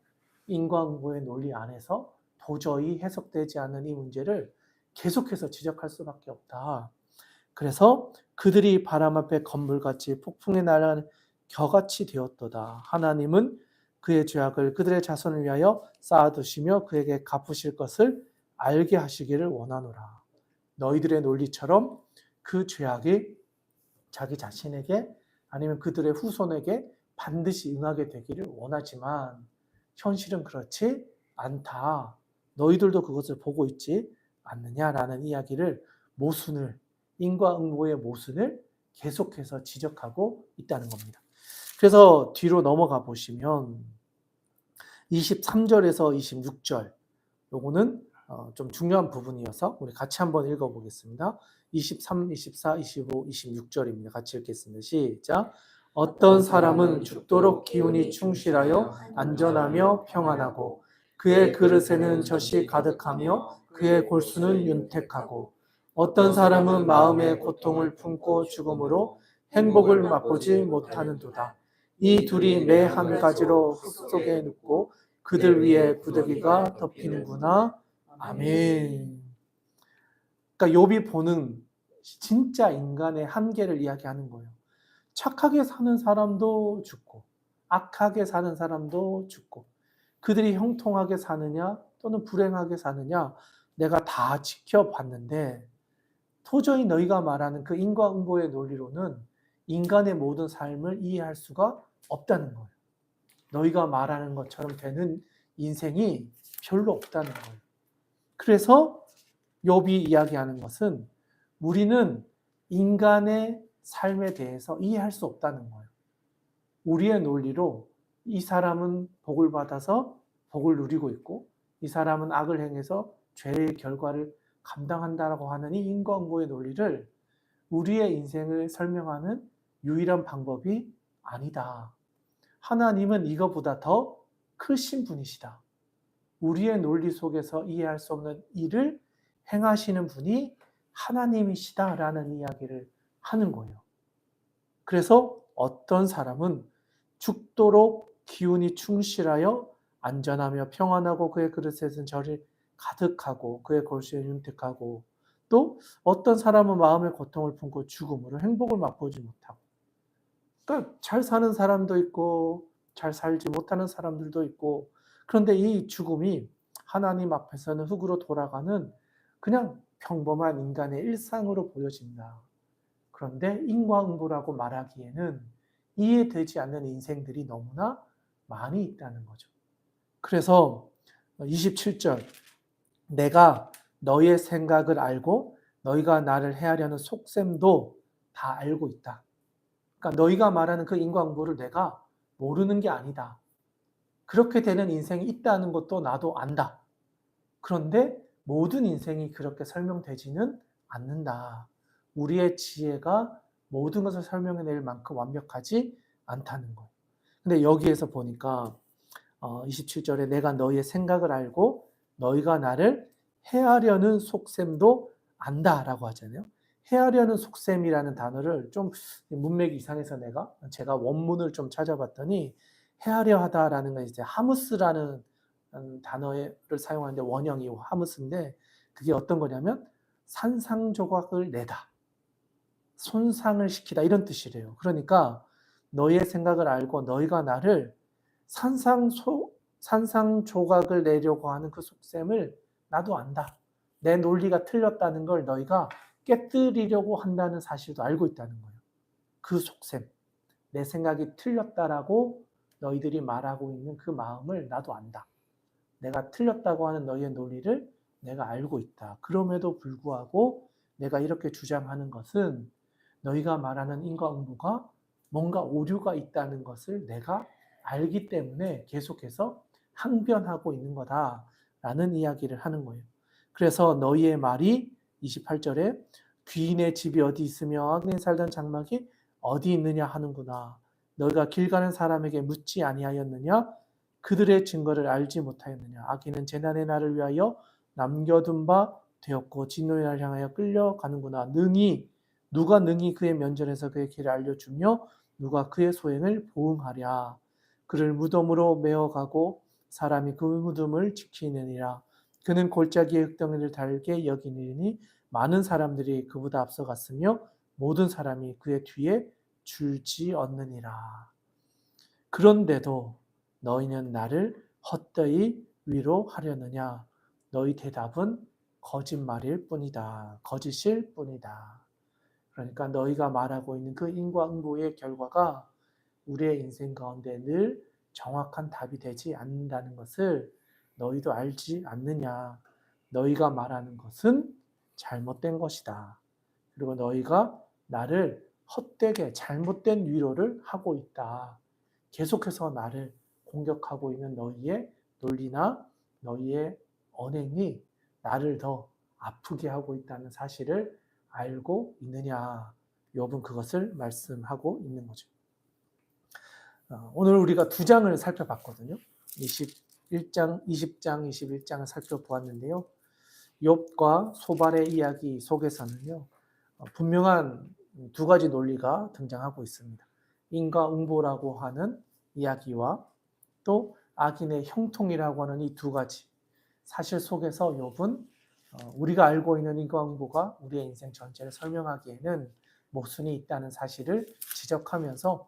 인과응보의 논리 안에서 도저히 해석되지 않는 이 문제를 계속해서 지적할 수밖에 없다. 그래서 그들이 바람 앞에 건물같이 폭풍에 날아가는 겨같이 되었도다. 하나님은 그의 죄악을 그들의 자손을 위하여 쌓아두시며 그에게 갚으실 것을 알게 하시기를 원하노라. 너희들의 논리처럼 그 죄악이 자기 자신에게 아니면 그들의 후손에게 반드시 응하게 되기를 원하지만 현실은 그렇지 않다. 너희들도 그것을 보고 있지 않느냐라는 이야기를 모순을 인과응보의 모순을 계속해서 지적하고 있다는 겁니다. 그래서 뒤로 넘어가 보시면 23절에서 26절, 요거는 좀 중요한 부분이어서 우리 같이 한번 읽어보겠습니다. 23, 24, 25, 26절입니다. 같이 읽겠습니다. 시작. 어떤 사람은 죽도록 기운이 충실하여 안전하며 평안하고 그의 그릇에는 젖이 가득하며 그의 골수는 윤택하고 어떤 사람은 마음의 고통을 품고 죽음으로 행복을 맛보지 못하는도다. 이 둘이 매 한 가지로 흙 속에 눕고 그들 위에 구더기가 덮이는구나. 아멘. 그러니까 욥이 보는 진짜 인간의 한계를 이야기하는 거예요. 착하게 사는 사람도 죽고 악하게 사는 사람도 죽고 그들이 형통하게 사느냐 또는 불행하게 사느냐 내가 다 지켜봤는데 도저히 너희가 말하는 그 인과응보의 논리로는 인간의 모든 삶을 이해할 수가 없다는 거예요. 너희가 말하는 것처럼 되는 인생이 별로 없다는 거예요. 그래서 욥이 이야기하는 것은 우리는 인간의 삶에 대해서 이해할 수 없다는 거예요. 우리의 논리로 이 사람은 복을 받아서 복을 누리고 있고 이 사람은 악을 행해서 죄의 결과를 감당한다라고 하는 이 인과응보의 논리를 우리의 인생을 설명하는 유일한 방법이 아니다. 하나님은 이거보다 더 크신 분이시다. 우리의 논리 속에서 이해할 수 없는 일을 행하시는 분이 하나님이시다라는 이야기를 하는 거예요. 그래서 어떤 사람은 죽도록 기운이 충실하여 안전하며 평안하고 그의 그릇에는 젖이 가득하고 그의 골수에 윤택하고 또 어떤 사람은 마음의 고통을 품고 죽음으로 행복을 맛보지 못하고 그러니까 잘 사는 사람도 있고 잘 살지 못하는 사람들도 있고 그런데 이 죽음이 하나님 앞에서는 흙으로 돌아가는 그냥 평범한 인간의 일상으로 보여진다. 그런데 인과응보라고 말하기에는 이해되지 않는 인생들이 너무나 많이 있다는 거죠. 그래서 27절 내가 너의 생각을 알고 너희가 나를 해하려는 속셈도 다 알고 있다. 그러니까 너희가 말하는 그 인과응보를 내가 모르는 게 아니다. 그렇게 되는 인생이 있다는 것도 나도 안다. 그런데 모든 인생이 그렇게 설명되지는 않는다. 우리의 지혜가 모든 것을 설명해낼 만큼 완벽하지 않다는 거예요. 근데 여기에서 보니까 27절에 내가 너희의 생각을 알고 너희가 나를 해하려는 속셈도 안다라고 하잖아요. 해하려는 속셈이라는 단어를 좀 문맥이 이상해서 제가 원문을 좀 찾아봤더니 해하려 하다라는 건 이제 하무스라는 단어를 사용하는데 원형이 하무스인데 그게 어떤 거냐면 산상조각을 내다, 손상을 시키다 이런 뜻이래요. 그러니까 너희의 생각을 알고 너희가 나를 산상조각을 내려고 하는 그 속셈을 나도 안다. 내 논리가 틀렸다는 걸 너희가 깨뜨리려고 한다는 사실도 알고 있다는 거예요. 그 속셈, 내 생각이 틀렸다라고 너희들이 말하고 있는 그 마음을 나도 안다. 내가 틀렸다고 하는 너희의 논리를 내가 알고 있다. 그럼에도 불구하고 내가 이렇게 주장하는 것은 너희가 말하는 인과응보가 뭔가 오류가 있다는 것을 내가 알기 때문에 계속해서 항변하고 있는 거다라는 이야기를 하는 거예요. 그래서 너희의 말이 28절에 귀인의 집이 어디 있으며 악인이 살던 장막이 어디 있느냐 하는구나. 너희가 길 가는 사람에게 묻지 아니하였느냐? 그들의 증거를 알지 못하였느냐? 악인은 재난의 날을 위하여 남겨둔 바 되었고 진노의 날을 향하여 끌려가는구나. 누가 능히 그의 면전에서 그의 길을 알려주며 누가 그의 소행을 보응하랴. 그를 무덤으로 메어가고 사람이 그 무덤을 지키느니라. 그는 골짜기의 흙덩이를 달게 여기느니 많은 사람들이 그보다 앞서갔으며 모든 사람이 그의 뒤에 줄지었느니라. 그런데도 너희는 나를 헛되이 위로하려느냐? 너희 대답은 거짓말일 뿐이다. 거짓일 뿐이다. 그러니까 너희가 말하고 있는 그 인과응보의 결과가 우리의 인생 가운데 늘 정확한 답이 되지 않는다는 것을 너희도 알지 않느냐. 너희가 말하는 것은 잘못된 것이다. 그리고 너희가 나를 헛되게 잘못된 위로를 하고 있다. 계속해서 나를 공격하고 있는 너희의 논리나 너희의 언행이 나를 더 아프게 하고 있다는 사실을 알고 있느냐. 욥은 그것을 말씀하고 있는 거죠. 오늘 우리가 두 장을 살펴봤거든요. 21장, 20장, 21장을 살펴보았는데요. 욥과 소발의 이야기 속에서는요. 분명한 두 가지 논리가 등장하고 있습니다. 인과응보라고 하는 이야기와 또 악인의 형통이라고 하는 이 두 가지 사실 속에서 욥은 우리가 알고 있는 인과응보가 우리의 인생 전체를 설명하기에는 모순이 있다는 사실을 지적하면서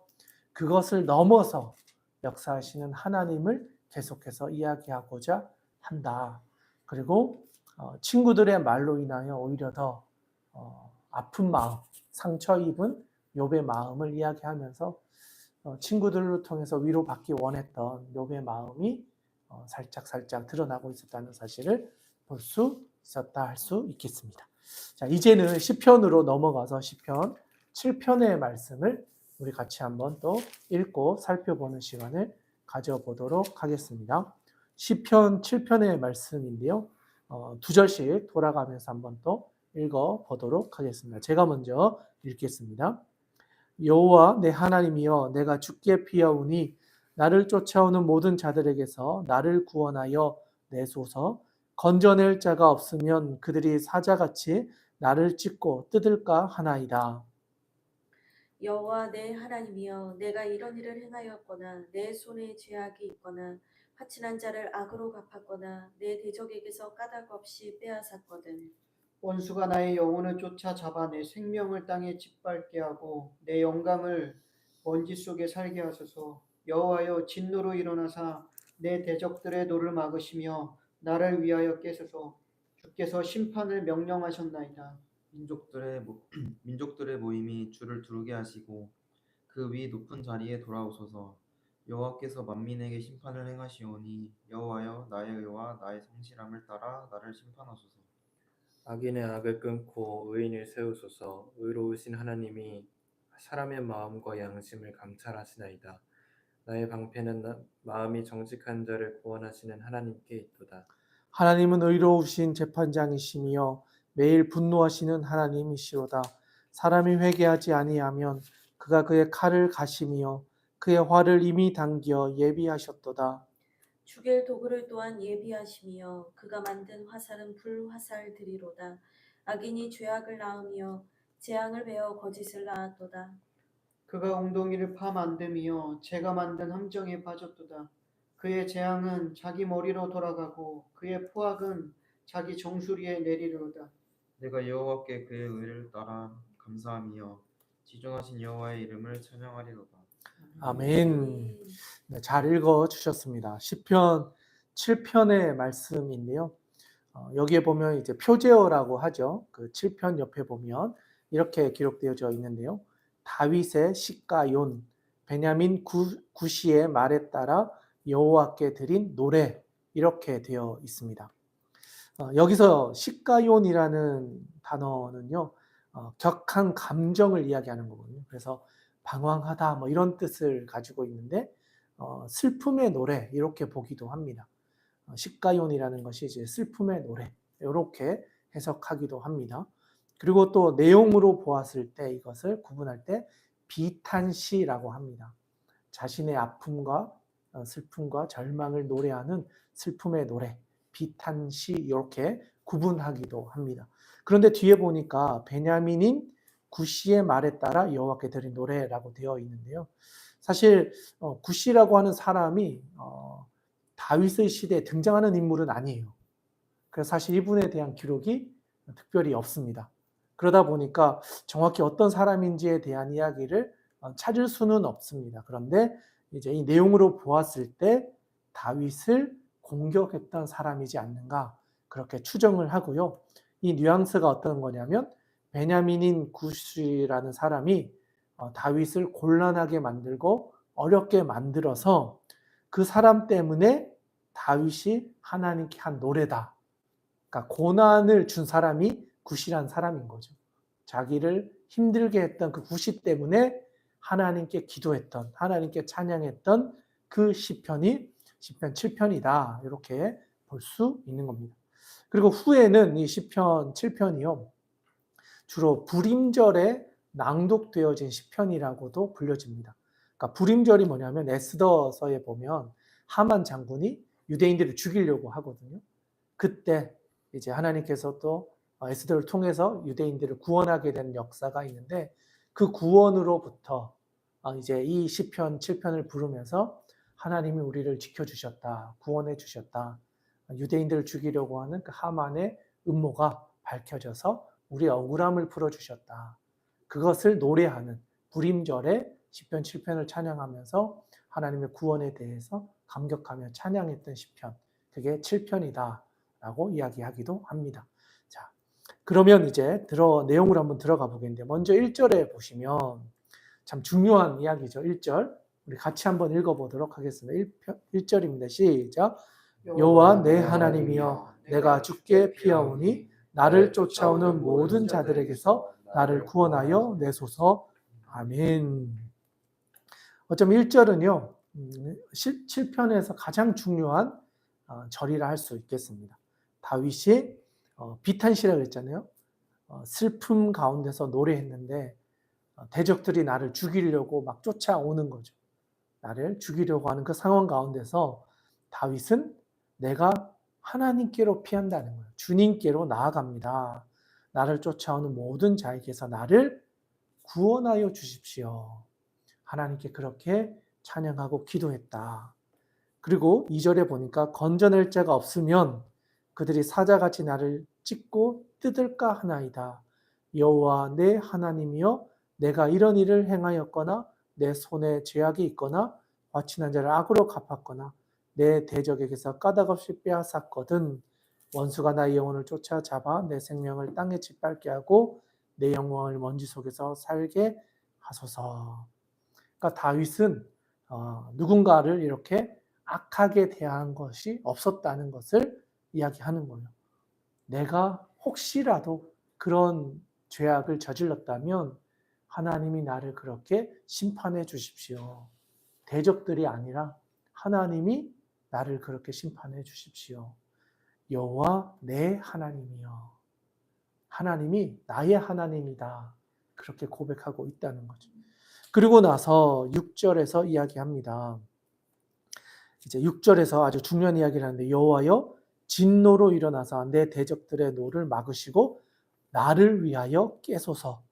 그것을 넘어서 역사하시는 하나님을 계속해서 이야기하고자 한다. 그리고 친구들의 말로 인하여 오히려 더 아픈 마음, 상처 입은 욥의 마음을 이야기하면서 친구들을 통해서 위로받기 원했던 욥의 마음이 살짝 드러나고 있었다는 사실을 볼 수 있었다 할 수 있겠습니다. 자, 이제는 시편으로 넘어가서 시편 7편의 말씀을 우리 같이 한번 또 읽고 살펴보는 시간을 가져보도록 하겠습니다. 시편 7편의 말씀인데요. 두 절씩 돌아가면서 한번 또 읽어보도록 하겠습니다. 제가 먼저 읽겠습니다. 여호와 내 하나님이여 내가 주께 피하오니 나를 쫓아오는 모든 자들에게서 나를 구원하여 내소서. 건져낼 자가 없으면 그들이 사자같이 나를 찢고 뜯을까 하나이다. 여호와 내 하나님이여 내가 이런 일을 행하였거나 내 손에 죄악이 있거나 화친한 자를 악으로 갚았거나 내 대적에게서 까닭 없이 빼앗았거든. 원수가 나의 영혼을 쫓아 잡아 내 생명을 땅에 짓밟게 하고 내 영광을 먼지 속에 살게 하소서. 여호와여 진노로 일어나사 내 대적들의 노를 막으시며 나를 위하여 깨소서. 주께서 심판을 명령하셨나이다. 민족들의 모임이 주를 두르게 하시고 그 위 높은 자리에 돌아오소서. 여호와께서 만민에게 심판을 행하시오니 여호와여 나의 의와 나의 성실함을 따라 나를 심판하소서. 악인의 악을 끊고 의인을 세우소서. 의로우신 하나님이 사람의 마음과 양심을 감찰하시나이다. 나의 방패는 마음이 정직한 자를 구원하시는 하나님께 있도다. 하나님은 의로우신 재판장이시며 매일 분노하시는 하나님이시로다. 사람이 회개하지 아니하면 그가 그의 칼을 가시며 그의 활을 이미 당겨 예비하셨도다. 죽일 도구를 또한 예비하시며 그가 만든 화살은 불화살들이로다. 악인이 죄악을 낳으며 재앙을 베어 거짓을 낳았도다. 그가 웅덩이를 파 만듦이여 제가 만든 함정에 빠졌도다. 그의 재앙은 자기 머리로 돌아가고 그의 포악은 자기 정수리에 내리려다. 내가 여호와께 그의 의를 따라 감사하며 지존하신 여호와의 이름을 찬양하리로다. 아멘. 네, 잘 읽어 주셨습니다. 시편 7편의 말씀인데요. 여기에 보면 이제 표제어라고 하죠. 그 7편 옆에 보면 이렇게 기록되어져 있는데요. 다윗의 시가용, 베냐민 구시의 말에 따라 여호와께 드린 노래 이렇게 되어 있습니다. 여기서 시가용이라는 단어는요. 격한 감정을 이야기하는 거거든요. 그래서 방황하다 뭐 이런 뜻을 가지고 있는데 슬픔의 노래 이렇게 보기도 합니다. 시가용이라는 것이 이제 슬픔의 노래 이렇게 해석하기도 합니다. 그리고 또 내용으로 보았을 때 이것을 구분할 때 비탄시라고 합니다. 자신의 아픔과 슬픔과 절망을 노래하는 슬픔의 노래, 비탄시 이렇게 구분하기도 합니다. 그런데 뒤에 보니까 베냐민인 구시의 말에 따라 여호와께 드린 노래라고 되어 있는데요. 사실 구시라고 하는 사람이 다윗의 시대에 등장하는 인물은 아니에요. 그래서 사실 이분에 대한 기록이 특별히 없습니다. 그러다 보니까 정확히 어떤 사람인지에 대한 이야기를 찾을 수는 없습니다. 그런데 이제 이 내용으로 보았을 때 다윗을 공격했던 사람이지 않는가 그렇게 추정을 하고요. 이 뉘앙스가 어떤 거냐면 베냐민인 구시라는 사람이 다윗을 곤란하게 만들고 어렵게 만들어서 그 사람 때문에 다윗이 하나님께 한 노래다. 그러니까 고난을 준 사람이 구시라는 사람인 거죠. 자기를 힘들게 했던 그 구시 때문에 하나님께 기도했던, 하나님께 찬양했던 그 시편이 시편 7편이다. 이렇게 볼 수 있는 겁니다. 그리고 후에는 이 시편 7편이요. 주로 불임절에 낭독되어진 시편이라고도 불려집니다. 그러니까 불임절이 뭐냐면 에스더서에 보면 하만 장군이 유대인들을 죽이려고 하거든요. 그때 이제 하나님께서 또 에스더를 통해서 유대인들을 구원하게 된 역사가 있는데 그 구원으로부터 이제 이 시편 7편을 부르면서 하나님이 우리를 지켜주셨다, 구원해 주셨다. 유대인들을 죽이려고 하는 그 하만의 음모가 밝혀져서 우리의 억울함을 풀어주셨다. 그것을 노래하는 불임절에 시편 7편을 찬양하면서 하나님의 구원에 대해서 감격하며 찬양했던 시편, 그게 7편이다 라고 이야기하기도 합니다. 자, 그러면 이제 내용을 한번 들어가 보겠는데 먼저 1절에 보시면 참 중요한 이야기죠. 1절 우리 같이 한번 읽어보도록 하겠습니다. 1절입니다. 시작. 여호와 내 하나님이여 내가 주께 피하오니 나를 쫓아오는 모든 자들에게서 나를 구원하여 내소서. 아멘. 어쩜 1절은요 7편에서 가장 중요한 절이라 할 수 있겠습니다. 다윗이 비탄시라고 했잖아요. 슬픔 가운데서 노래했는데 대적들이 나를 죽이려고 막 쫓아오는 거죠. 나를 죽이려고 하는 그 상황 가운데서 다윗은 내가 하나님께로 피한다는 거예요. 주님께로 나아갑니다. 나를 쫓아오는 모든 자에게서 나를 구원하여 주십시오. 하나님께 그렇게 찬양하고 기도했다. 그리고 2절에 보니까 건져낼 자가 없으면 그들이 사자같이 나를 찢고 뜯을까 하나이다. 여호와 내 하나님이여 내가 이런 일을 행하였거나 내 손에 죄악이 있거나 화친한 자를 악으로 갚았거나 내 대적에게서 까닭없이 빼앗았거든 원수가 나의 영혼을 쫓아잡아 내 생명을 땅에 짓밟게 하고 내 영혼을 먼지 속에서 살게 하소서. 그러니까 다윗은 누군가를 이렇게 악하게 대한 것이 없었다는 것을 이야기하는 거예요. 내가 혹시라도 그런 죄악을 저질렀다면 하나님이 나를 그렇게 심판해 주십시오. 대적들이 아니라 하나님이 나를 그렇게 심판해 주십시오. 여호와 내 하나님이여. 하나님이 나의 하나님이다. 그렇게 고백하고 있다는 거죠. 그리고 나서 6절에서 이야기합니다. 이제 6절에서 아주 중요한 이야기를 하는데 여호와여 진노로 일어나서 내 대적들의 노를 막으시고 나를 위하여 깨소서.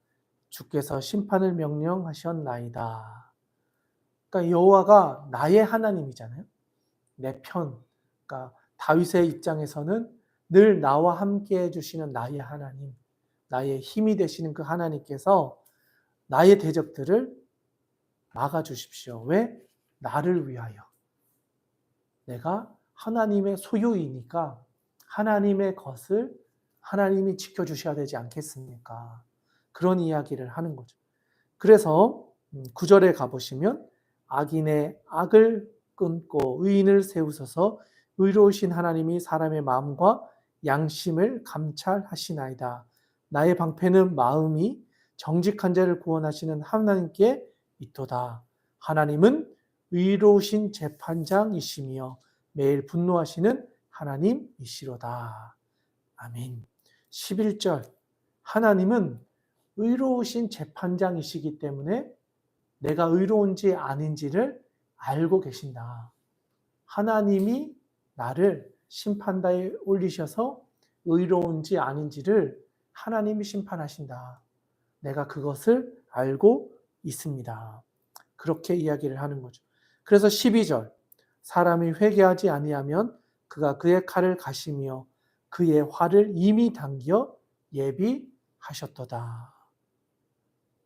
주께서 심판을 명령하셨나이다. 그러니까 여호와가 나의 하나님이잖아요. 내 편. 그러니까 다윗의 입장에서는 늘 나와 함께 해주시는 나의 하나님, 나의 힘이 되시는 그 하나님께서 나의 대적들을 막아주십시오. 왜? 나를 위하여. 내가 하나님의 소유이니까 하나님의 것을 하나님이 지켜주셔야 되지 않겠습니까? 그런 이야기를 하는 거죠. 그래서 9절에 가보시면 악인의 악을 끊고 의인을 세우소서. 의로우신 하나님이 사람의 마음과 양심을 감찰하시나이다. 나의 방패는 마음이 정직한 자를 구원하시는 하나님께 있도다. 하나님은 의로우신 재판장이시며 매일 분노하시는 하나님이시로다. 아멘. 11절 하나님은 의로우신 재판장이시기 때문에 내가 의로운지 아닌지를 알고 계신다. 하나님이 나를 심판대에 올리셔서 의로운지 아닌지를 하나님이 심판하신다. 내가 그것을 알고 있습니다. 그렇게 이야기를 하는 거죠. 그래서 12절 사람이 회개하지 아니하면 그가 그의 칼을 가시며 그의 활을 이미 당겨 예비하셨도다.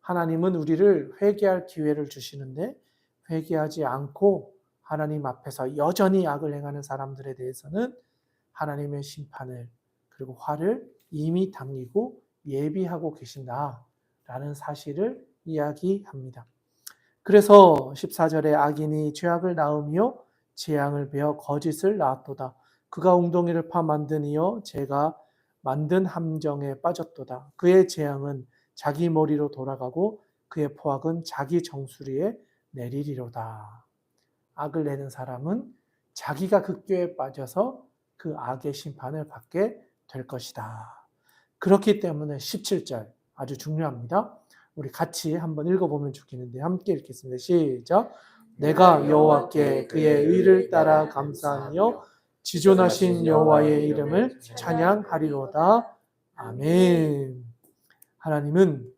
하나님은 우리를 회개할 기회를 주시는데 회개하지 않고 하나님 앞에서 여전히 악을 행하는 사람들에 대해서는 하나님의 심판을 그리고 화를 이미 당기고 예비하고 계신다라는 사실을 이야기합니다. 그래서 14절에 악인이 죄악을 낳으며 재앙을 베어 거짓을 낳았도다. 그가 웅덩이를 파 만드니여 제가 만든 함정에 빠졌도다. 그의 재앙은 자기 머리로 돌아가고 그의 포악은 자기 정수리에 내리리로다. 악을 내는 사람은 자기가 극교에 빠져서 그 악의 심판을 받게 될 것이다. 그렇기 때문에 17절 아주 중요합니다. 우리 같이 한번 읽어보면 좋겠는데 함께 읽겠습니다. 시작. 내가 여호와께 그의 의를 따라 감사하며 지존하신 여호와의 이름을 찬양하리로다. 아멘. 하나님은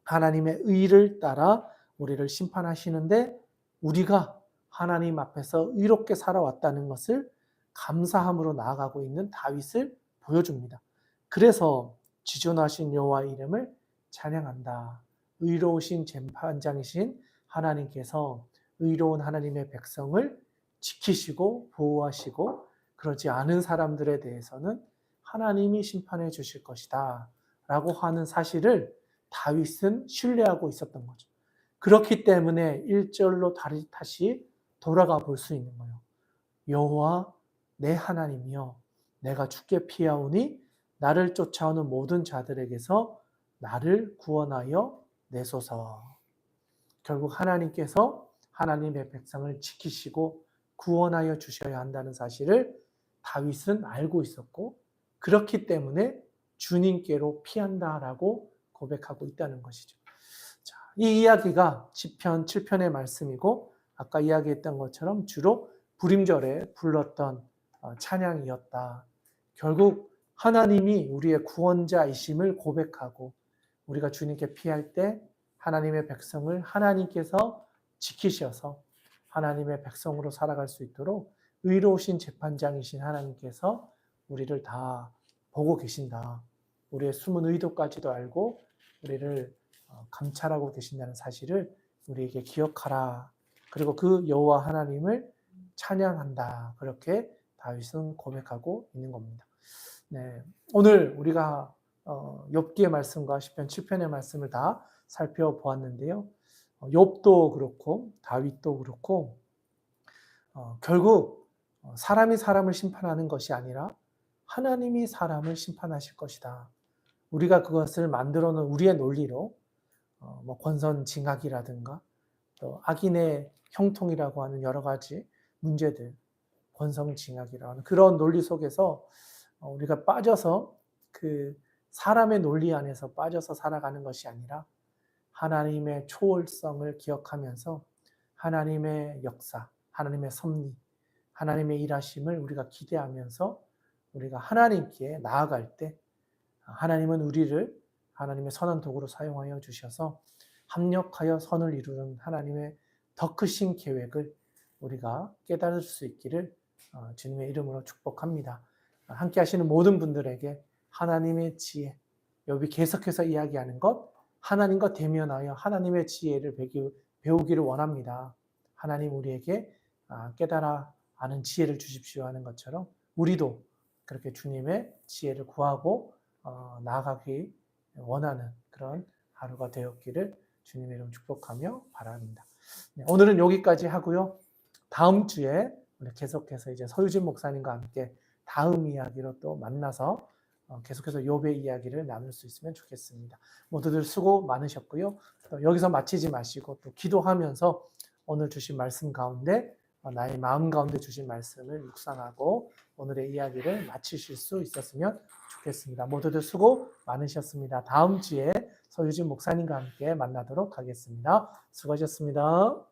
하나님의 의를 따라 우리를 심판하시는데 우리가 하나님 앞에서 의롭게 살아왔다는 것을 감사함으로 나아가고 있는 다윗을 보여줍니다. 그래서 지존하신 여호와의 이름을 찬양한다. 의로우신 재판장이신 하나님께서 의로운 하나님의 백성을 지키시고 보호하시고 그러지 않은 사람들에 대해서는 하나님이 심판해 주실 것이다 라고 하는 사실을 다윗은 신뢰하고 있었던 거죠. 그렇기 때문에 1절로 다시 돌아가 볼 수 있는 거예요. 여호와 내 하나님이여 내가 주께 피하오니 나를 쫓아오는 모든 자들에게서 나를 구원하여 내소서. 결국 하나님께서 하나님의 백성을 지키시고 구원하여 주셔야 한다는 사실을 다윗은 알고 있었고 그렇기 때문에 주님께로 피한다라고 고백하고 있다는 것이죠. 자, 이 이야기가 시편 7편의 말씀이고 아까 이야기했던 것처럼 주로 불임절에 불렀던 찬양이었다. 결국 하나님이 우리의 구원자이심을 고백하고 우리가 주님께 피할 때 하나님의 백성을 하나님께서 지키셔서 하나님의 백성으로 살아갈 수 있도록 의로우신 재판장이신 하나님께서 우리를 다 보고 계신다. 우리의 숨은 의도까지도 알고 우리를 감찰하고 계신다는 사실을 우리에게 기억하라. 그리고 그 여호와 하나님을 찬양한다. 그렇게 다윗은 고백하고 있는 겁니다. 네, 오늘 우리가 욥기의 말씀과 시편 7편의 말씀을 다 살펴보았는데요. 욥도 그렇고 다윗도 그렇고 결국 사람이 사람을 심판하는 것이 아니라 하나님이 사람을 심판하실 것이다. 우리가 그것을 만들어 놓은 우리의 논리로 권선징악이라든가 또 악인의 형통이라고 하는 여러 가지 문제들, 권선징악이라고 하는 그런 논리 속에서 우리가 빠져서 그 사람의 논리 안에서 빠져서 살아가는 것이 아니라 하나님의 초월성을 기억하면서 하나님의 역사, 하나님의 섭리, 하나님의 일하심을 우리가 기대하면서 우리가 하나님께 나아갈 때 하나님은 우리를 하나님의 선한 도구로 사용하여 주셔서 합력하여 선을 이루는 하나님의 더 크신 계획을 우리가 깨달을 수 있기를 주님의 이름으로 축복합니다. 함께 하시는 모든 분들에게 하나님의 지혜, 욥이 계속해서 이야기하는 것, 하나님과 대면하여 하나님의 지혜를 배우기를 원합니다. 하나님 우리에게 깨달아 아는 지혜를 주십시오 하는 것처럼 우리도 그렇게 주님의 지혜를 구하고 나아가기 원하는 그런 하루가 되었기를 주님의 이름 축복하며 바랍니다. 네, 오늘은 여기까지 하고요. 다음 주에 우리 계속해서 이제 서유진 목사님과 함께 다음 이야기로 또 만나서 계속해서 욥의 이야기를 나눌 수 있으면 좋겠습니다. 모두들 수고 많으셨고요. 또 여기서 마치지 마시고 또 기도하면서 오늘 주신 말씀 가운데 나의 마음 가운데 주신 말씀을 묵상하고 오늘의 이야기를 마치실 수 있었으면 좋겠습니다. 모두들 수고 많으셨습니다. 다음 주에 서유진 목사님과 함께 만나도록 하겠습니다. 수고하셨습니다.